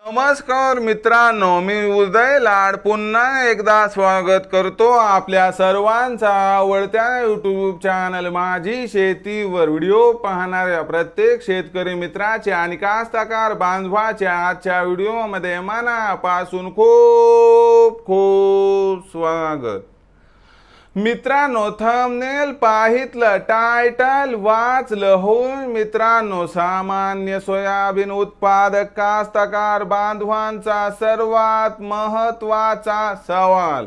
नमस्कार मित्रांनो, मी उदय लाड पुन्हा एकदा स्वागत करतो आपल्या सर्वांचा आवडत्या यूट्यूब चॅनल माझी शेतीवर व्हिडिओ पाहणाऱ्या प्रत्येक शेतकरी मित्राचे आणि कास्तकार बांधवाचे आजच्या व्हिडिओमध्ये मनापासून खूप खूप स्वागत। मित्रांनो, थंबनेल पाहितलं, टायटल वाचलं होय मित्रांनो, सामान्य सोयाबीन उत्पादक कास्तकार बांधवांचा सर्वात महत्त्वाचा सवाल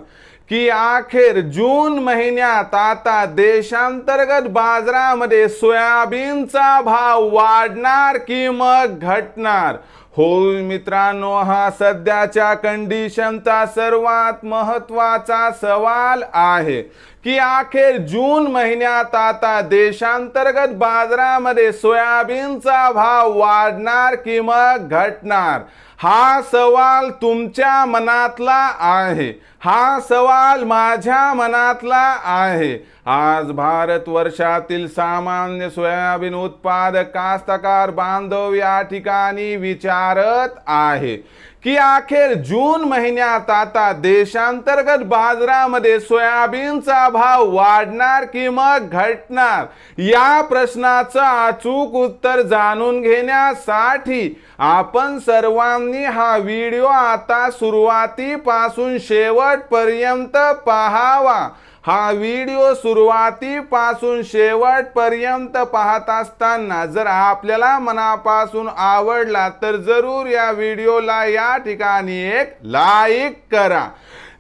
की अखेर जून महिन्यात आता देशांतर्गत बाजारामध्ये सोयाबीनचा भाव वाढणार की मग घटणार। होय मित्रांनो, हा सध्याच्या कंडिशनचा सर्वात महत्त्वाचा सवाल आहे की अखेर जून महिन्यात आता देशांतर्गत बाजारामध्ये सोयाबीनचा भाव वाढणार की मग घटणार। हा सवाल तुमच्या मनातला आहे, हा सवाल माझ्या मनातला आहे। आज भारतवर्षातील सामान्य सोयाबीन उत्पादक कास्तकार बांधव या ठिकाणी विचारत आहे की अखेर जून महिन्यात आता देशांतर्गत बाजारामध्ये सोयाबीनचा भाव वाढणार की मग घटणार। या प्रश्नाचं अचूक उत्तर जाणून घेण्यासाठी आपण सर्वांनी हा व्हिडिओ आता सुरुवातीपासून शेवटपर्यंत पाहावा। हा व्हिडिओ सुरुवातीपासून शेवटपर्यंत पाहत असताना जर आपल्याला मनापासून आवडला तर जरूर या व्हिडिओला या ठिकाणी एक लाईक करा।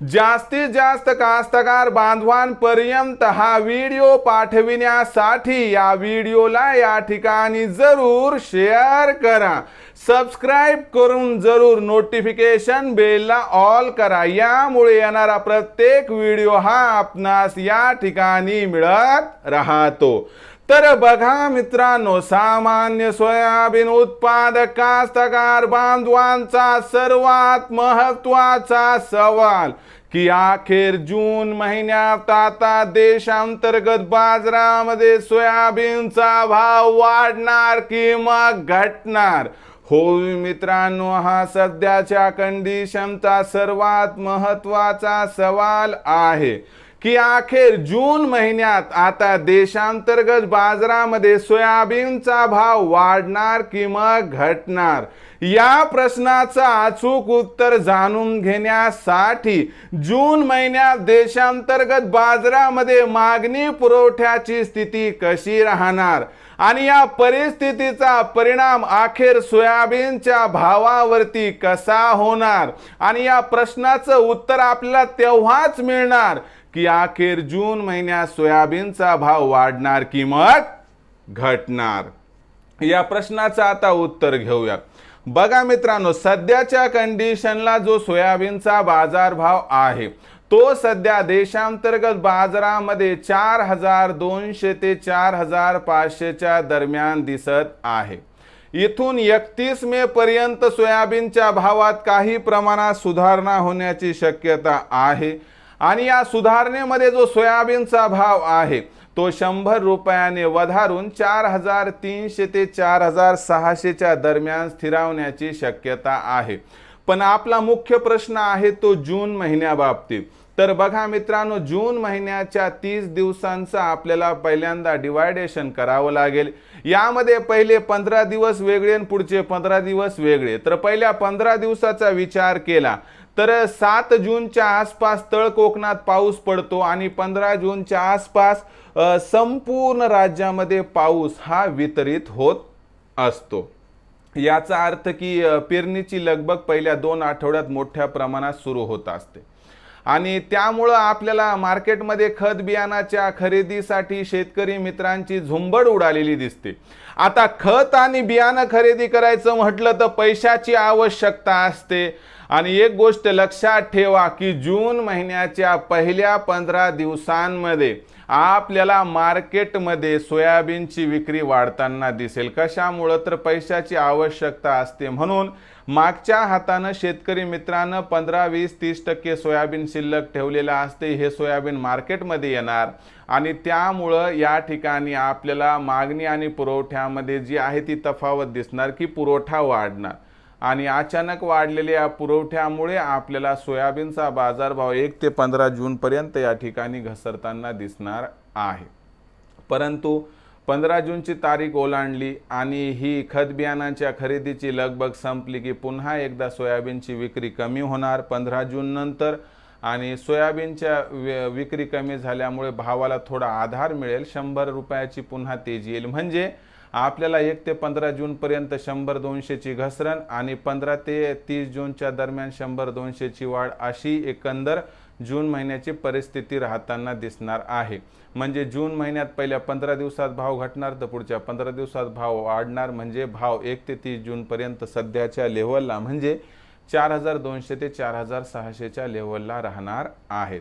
जास्तीत जास्त कास्तकार बांधवांपर्यंत हा व्हिडिओ पाठविण्यासाठी या व्हिडिओला या ठिकाणी जरूर शेअर करा। सबस्क्राइब करून जरूर नोटिफिकेशन बेलला ऑल करा, यामुळे येणारा प्रत्येक व्हिडिओ हा आपणास या ठिकाणी मिळत राहतो। तर बघा मित्रांनो, सामान्य सोयाबीन उत्पादक कास्तकार बांधवांचा सर्वात महत्त्वाचा सवाल की अखेर जून महिन्यात आता देशांतर्गत बाजारामध्ये सोयाबीनचा भाव वाढणार की मग घटणार। होय मित्रांनो, हा सध्याच्या कंडिशनचा सर्वात महत्त्वाचा सवाल आहे की अखेर जून महिन्यात आता देशांतर्गत बाजारामध्ये सोयाबीनचा भाव वाढणार की मग घटणार। या प्रश्नाचं अचूक उत्तर जाणून घेण्यासाठी जून महिन्यात देशांतर्गत बाजारामध्ये मागणी पुरवठ्याची स्थिती कशी राहणार आणि या परिस्थितीचा परिणाम अखेर सोयाबीनच्या भावावरती कसा होणार आणि या प्रश्नाचं उत्तर आपल्याला तेव्हाच मिळणार की अखेर जून महिन्यात सोयाबीनचा भाव वाढणार की मग घटणार। या प्रश्नाचं आता उत्तर घेऊया। बघा मित्रांनो, सध्याच्या कंडिशनला जो सोयाबीनचा बाजारभाव आहे तो सध्या देशांतर्गत बाजारामध्ये 4200 ते 4500 च्या दरम्यान दिसत आहे। इथून 31 मे पर्यंत सोयाबीनच्या भावात काही प्रमाणात सुधारणा होण्याची शक्यता आहे आणि या सुधारणेमध्ये जो सोयाबीनचा भाव आहे तो 100 रुपयाने वधारून 4300 ते 4600 च्या दरम्यान स्थिरावण्याची शक्यता आहे। पण आपला मुख्य प्रश्न आहे तो जून महिन्याबाबतीत। तर बघा मित्रांनो, जून महिन्याच्या 30 दिवसांचा आपल्याला पहिल्यांदा डिवायडेशन करावं लागेल। यामध्ये पहिले 15 दिवस वेगळे आणि पुढचे 15 दिवस वेगळे। तर पहिल्या 15 दिवसाचा विचार केला तर 7 जूनच्या आसपास तळ कोकणात पाऊस पडतो आणि 15 जूनच्या आसपास संपूर्ण राज्यामध्ये पाऊस हा वितरित होत असतो। याचा अर्थ की पेरणीची लगबग पहिल्या 2 आठवड्यात मोठ्या प्रमाणात सुरू होत असते आणि त्यामुळे आपल्याला मार्केटमध्ये खत बियाणाच्या खरेदीसाठी शेतकरी मित्रांची झुंबड उडालेली दिसते। आता खत आणि बियाणं खरेदी करायचं म्हटलं तर पैशाची आवश्यकता असते आणि एक गोष्ट लक्षात ठेवा की जून महिन्याच्या पहिल्या 15 दिवसांमध्ये आपल्याला मार्केटमध्ये सोयाबीनची विक्री वाढताना दिसेल। कशामुळे तर पैशाची आवश्यकता असते, म्हणून मागच्या हाताने शेतकरी मित्रांनो 15-20-30% सोयाबीन शिल्लक ठेवलेला असते। हे सोयाबीन मार्केटमध्ये येणार आणि त्यामुळे या ठिकाणी आपल्याला मागणी आणि पुरवठ्यामध्ये जी आहे ती तफावत दिसणार की पुरवठा वाढणार आणि अचानक वाढलेल्या पुरवठ्यामुळे आपल्याला सोयाबीनचा बाजारभाव 1 ते 15 जूनपर्यंत या ठिकाणी घसरताना दिसणार आहे। परंतु 15 जूनची तारीख ओलांडली आणि ही खत बियाणांच्या खरेदीची लगबग संपली की पुन्हा एकदा सोयाबीनची विक्री कमी होणार 15 जून नंतर आणि सोयाबीनच्या विक्री कमी झाल्यामुळे भावाला थोडा आधार मिळेल, 100 रुपयाची पुन्हा तेजी येईल। म्हणजे आपल्याला 1 ते 15 जूनपर्यंत 100-200ची घसरण आणि 15 ते 30 जूनच्या दरम्यान 100-200ची वाढ अशी एकंदर जून महिन्याची परिस्थिती राहताना दिसणार आहे। म्हणजे जून महिन्यात पहिल्या 15 दिवसात भाव घटणार तर पुढच्या 15 दिवसात भाव वाढणार, म्हणजे भाव 1 ते 30 जूनपर्यंत सध्याच्या लेव्हलला म्हणजे 4200 ते 4600च्या लेव्हलला राहणार आहेत।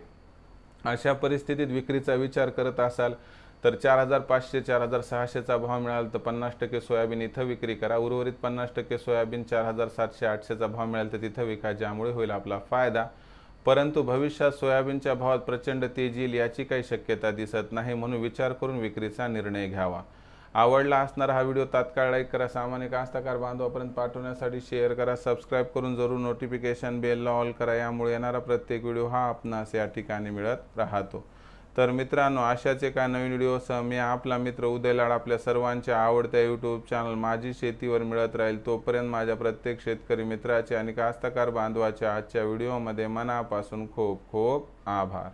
अशा परिस्थितीत विक्रीचा विचार करत असाल तर 4500-4600चा भाव मिळाला तर 50% सोयाबीन इथं विक्री करा, उर्वरित 50% सोयाबीन 4700-800चा भाव मिळाला तर तिथं विका, ज्यामुळे होईल आपला फायदा। परंतु भविष्यात सोयाबीनच्या भावात प्रचंड तेजी येईल याची काही शक्यता दिसत नाही, म्हणून विचार करून विक्रीचा निर्णय घ्यावा। आवडला असणारा हा व्हिडिओ तात्काळ लाईक करा, सामान्य कास्तकार बांधवापर्यंत पाठवण्यासाठी शेअर करा, सबस्क्राईब करून जरूर नोटिफिकेशन बेलला ऑल करा, यामुळे येणारा प्रत्येक व्हिडिओ हा आपणास या ठिकाणी मिळत राहतो। तर मित्रांनो, अशाच एका नवीन व्हिडिओसह मी आपला मित्र उदय लाड आपल्या सर्वांच्या आवडत्या यूट्यूब चॅनल माझी शेतीवर मिळत राहील। तोपर्यंत माझ्या प्रत्येक शेतकरी मित्राचे आणि कास्तकार बांधवाच्या आजच्या व्हिडिओमध्ये मनापासून खूप खूप आभार।